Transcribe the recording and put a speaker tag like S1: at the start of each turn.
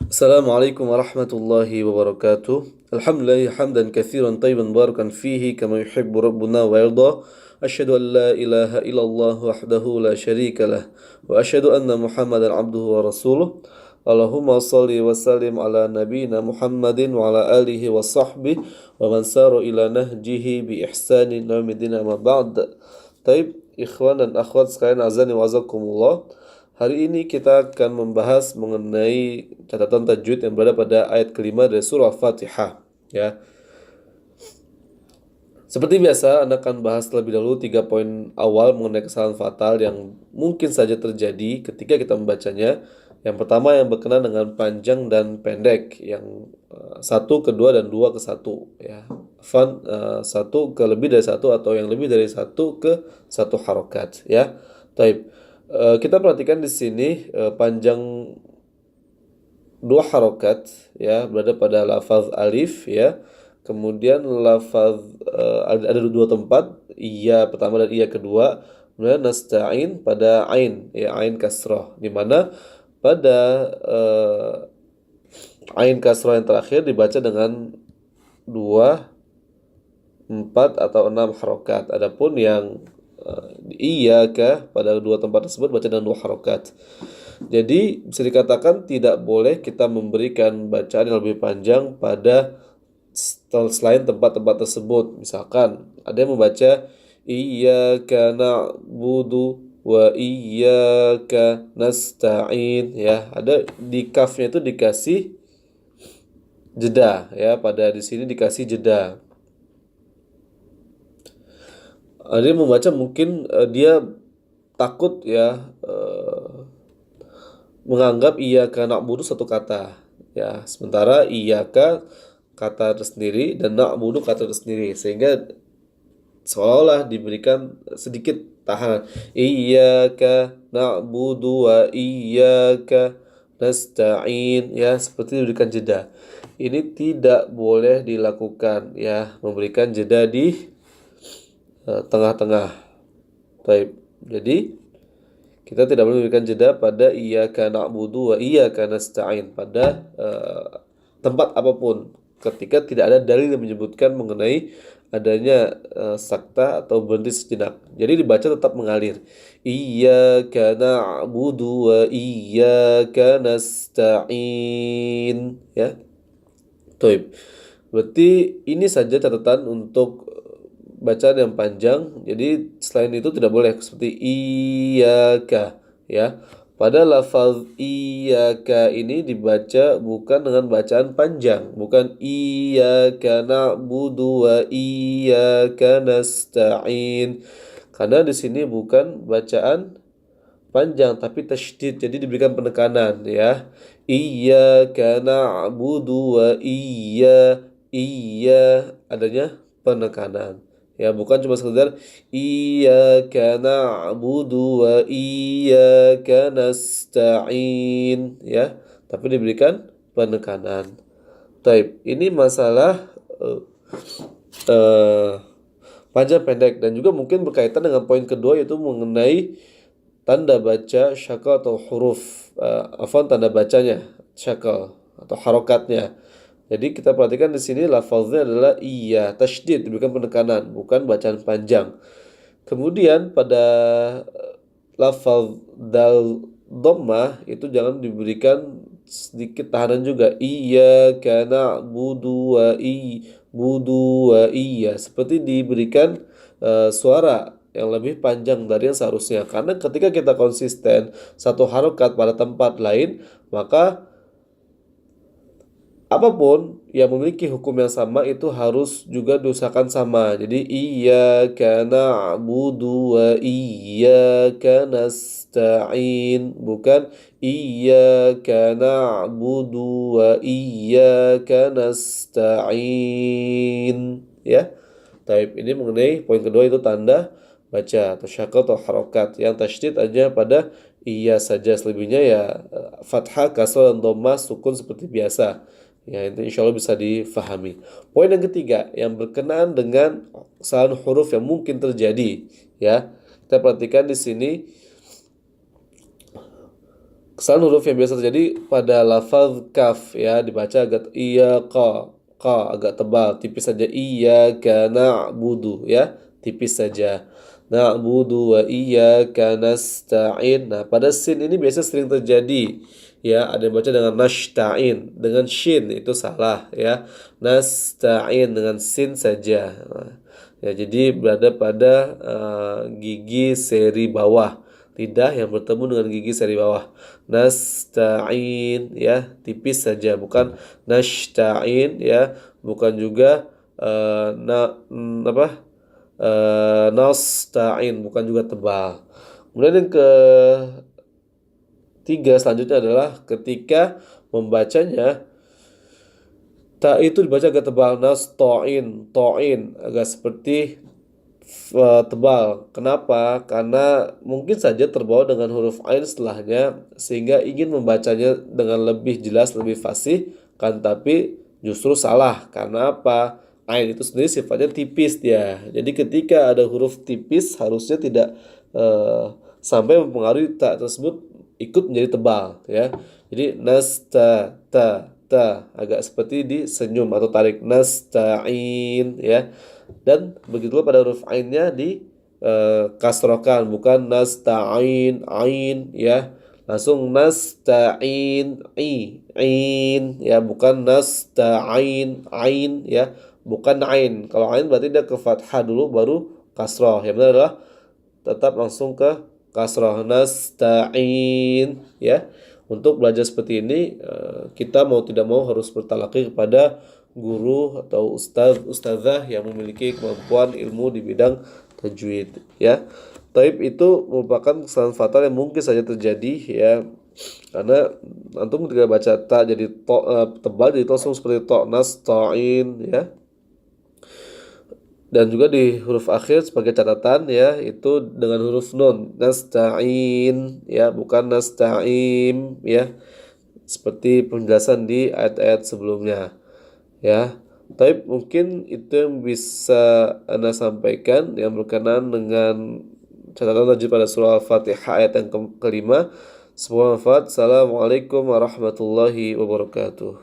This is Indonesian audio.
S1: Assalamualaikum warahmatullahi wabarakatuh. Alhamdulillah hamdan katsiran tayyiban barakan fihi kama yuhibbu rabbuna wa yarda. Asyhadu an la ilaha illallah wahdahu la syarika lah wa asyhadu anna Muhammadan abduhu wa rasuluh. Allahumma salli wa sallim ala nabiyyina Muhammadin wa ala alihi wa sahbihi wa man sara ila nahjihi bi ihsanin ila yaumil amma ba'd. Taib, ikhwan dan akhwat sekalian, azani wa azakumullah. Hari ini kita akan membahas mengenai catatan tajwid yang berada pada ayat kelima dari surah Fatihah. Ya, seperti biasa, Anda akan bahas terlebih dahulu 3 poin awal mengenai kesalahan fatal yang mungkin saja terjadi ketika kita membacanya. Yang pertama yang berkenaan dengan panjang dan pendek, yang 1 ke 2 dan 2 ke 1. Ya, 1 ke lebih dari 1 atau yang lebih dari 1 ke 1 harokat. Ya, taib. Kita perhatikan di sini panjang 2 harokat ya berada pada lafaz alif ya. Kemudian lafaz ada 2 tempat, iya pertama dan iya kedua. Kemudian nasta'in pada ain ya, ain kasrah, di mana pada ain kasrah yang terakhir dibaca dengan 2, 4 atau 6 harokat. Adapun yang iyyaka pada 2 tempat tersebut baca dengan 2 harokat. Jadi bisa dikatakan tidak boleh kita memberikan bacaan yang lebih panjang pada selain tempat-tempat tersebut. Misalkan ada yang membaca iyyaka na'budu wa iyyaka nasta'in ya. Ada di kafnya itu dikasih jeda ya, pada di sini dikasih jeda. Ada yang membaca mungkin dia takut ya, menganggap iyyaka na'budu satu kata ya, sementara iyyaka kata tersendiri dan na'budu kata tersendiri, sehingga seolah-olah diberikan sedikit tahanan. Iyyaka na'budu wa iyyaka nasta'in ya, seperti diberikan jeda. Ini tidak boleh dilakukan ya, memberikan jeda di tengah-tengah. Baik. Jadi kita tidak boleh memberikan jeda pada iyyaka na'budu wa iyyaka nasta'in pada tempat apapun ketika tidak ada dalil yang menyebutkan mengenai adanya sakta atau berhenti sejenak. Jadi dibaca tetap mengalir. Iyyaka na'budu wa iyyaka nasta'in ya. Baik. Berarti ini saja catatan untuk bacaan yang panjang. Jadi selain itu tidak boleh seperti iyyaka ya. Pada lafaz iyyaka ini dibaca bukan dengan bacaan panjang, bukan iyyaka na'budu wa iyyaka nasta'in. Karena di sini bukan bacaan panjang tapi tasydid, jadi diberikan penekanan ya. Iyyaka na'budu wa iya adanya penekanan. Ya, bukan cuma sekedar iyyaka na'budu wa iyyaka nasta'in ya, tapi diberikan penekanan. Taib, ini masalah panjang pendek, dan juga mungkin berkaitan dengan poin kedua, yaitu mengenai tanda baca syakal atau huruf tanda bacanya syakal atau harokatnya. Jadi kita perhatikan di sini lafaznya adalah iya, tasydid, diberikan penekanan, bukan bacaan panjang. Kemudian pada lafaz dal dhammah itu jangan diberikan sedikit tahanan juga. Iyyaka na'budu wa iya, seperti diberikan suara yang lebih panjang dari yang seharusnya. Karena ketika kita konsisten satu harokat pada tempat lain, maka apapun yang memiliki hukum yang sama itu harus juga diusahakan sama. Jadi iyyaka na'budu wa iyyaka nasta'in, bukan iyyaka na'budu wa iyyaka nasta'in ya. Taib, ini mengenai poin kedua, itu tanda baca atau syakal atau harokat. Yang tasydid aja pada iya saja, selebihnya ya fathah, kasrah, dan dhammah, sukun seperti biasa. Ya, itu insya Allah bisa difahami. Poin yang ketiga yang berkenaan dengan kesalahan huruf yang mungkin terjadi. Ya, kita perhatikan di sini Kesalahan huruf yang biasa terjadi pada lafaz kaf ya, dibaca agak iya ka agak tebal, tipis saja iyyaka na'budu ya, tipis saja. Na'budu wa iyyaka nasta'in. Nah, pada sin ini biasa sering terjadi ya, ada yang baca dengan nasta'in, dengan shin itu salah ya. Nasta'in dengan sin saja. Nah, ya, jadi berada pada gigi seri bawah, lidah yang bertemu dengan gigi seri bawah. Nasta'in ya, tipis saja, bukan nasta'in ya, bukan juga nasta'in, bukan juga tebal. Kemudian yang ketiga selanjutnya adalah ketika membacanya, ta itu dibaca agak tebal, to'in agak seperti tebal. Kenapa? Karena mungkin saja terbawa dengan huruf ain setelahnya sehingga ingin membacanya dengan lebih jelas, lebih fasih, kan tapi justru salah. Karena apa? Ain itu sendiri sifatnya tipis dia. Jadi ketika ada huruf tipis harusnya tidak sampai mempengaruhi tak tersebut ikut menjadi tebal ya. Jadi ta agak seperti di senyum atau tarik, nasta'in ya. Dan begitulah pada huruf ainnya di kasrokan, bukan nasta'in ain ya, langsung nasta'in in ya, bukan nasta'in ain ya, bukan ain. Kalau ain berarti dia ke fathah dulu baru kasroh. Yang benar adalah tetap langsung ke kasroh, nasta'in ya. Untuk belajar seperti ini kita mau tidak mau harus bertalaki kepada guru atau ustazah yang memiliki kemampuan ilmu di bidang tajwid ya. Taib itu merupakan kesalahan fatal yang mungkin saja terjadi ya, karena antum ketika baca ta jadi to, tebal jadi langsung seperti to, nasta'in ya. Dan juga di huruf akhir sebagai catatan ya, itu dengan huruf nun, nasta'in ya, bukan nasta'im ya, seperti penjelasan di ayat-ayat sebelumnya ya. Tapi mungkin itu yang bisa Anda sampaikan yang berkenaan dengan catatan tajwid pada surah Al-Fatihah ayat yang kelima. Semoga bermanfaat. Assalamualaikum warahmatullahi wabarakatuh.